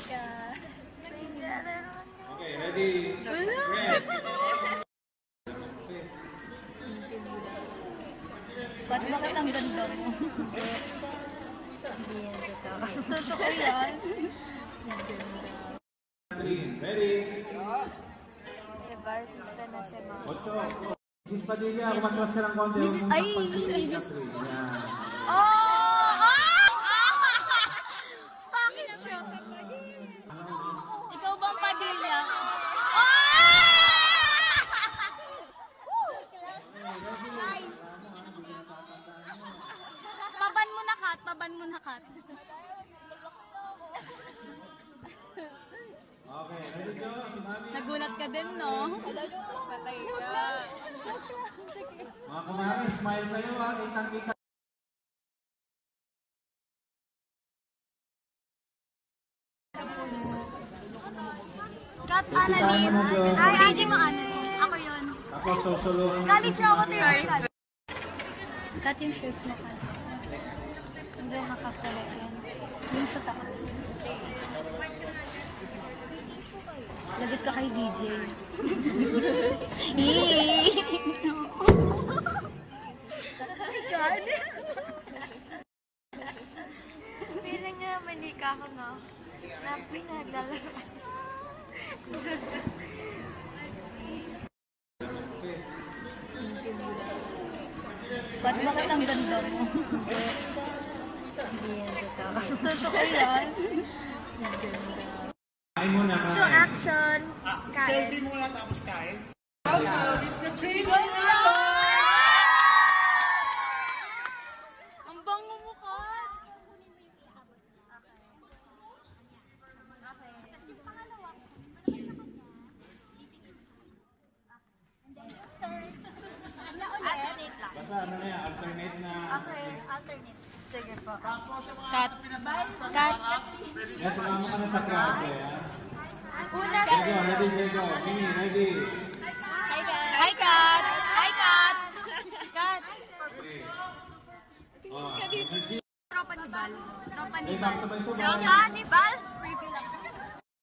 Okay, ready? Red. Ba't bakit ang ganda mo? Hindi yan totoo. Totoo yan. Ready? Diba, artista na si Mama. 8. Miss Padilla, kumatras ka ng konti. Ay! Bakit siya? Ikaw bang Padilla? Paban mo na, Kat. Paban mo na, Kat. Okay, ready go? Si Mami. Nagulat ka din, no? Patay ka. Mga kumari, smile kayo ha. Kitang-kita. Kat, Annalyn. Ay, DJ mo, Annalyn. Ako yun. Tapos susulungan. Galit siya ako tayo. Sorry. Kat yung shirt mo, Kat. Hindi nakapala yan. Yung sa taas. Lagot ka kay DJ. God. Feeling niya mali ka ako, no? Na pinagdala. Ba't bakit ang ganda mo? Hindi yan totoo. Totoo yan. Kain muna, kain. So, action. Kain. Selfie muna tapos kain. Ang bango mo, Kat. Alternate lang. Basta ano na yan, alternate na. Okay, alternate. Sige po. Kat. Kat. Yes, sumama ka na sa crowd eh. Una, Ready go, ready, ready go. Mimi, ready. Hi, Kat. Hi, Kat. Kat. Ready. Oh, energy. Tropa ni Bal. Tropa ni Hey, Bal. sabay-sabay. Tropa ni Bal. Preview lang.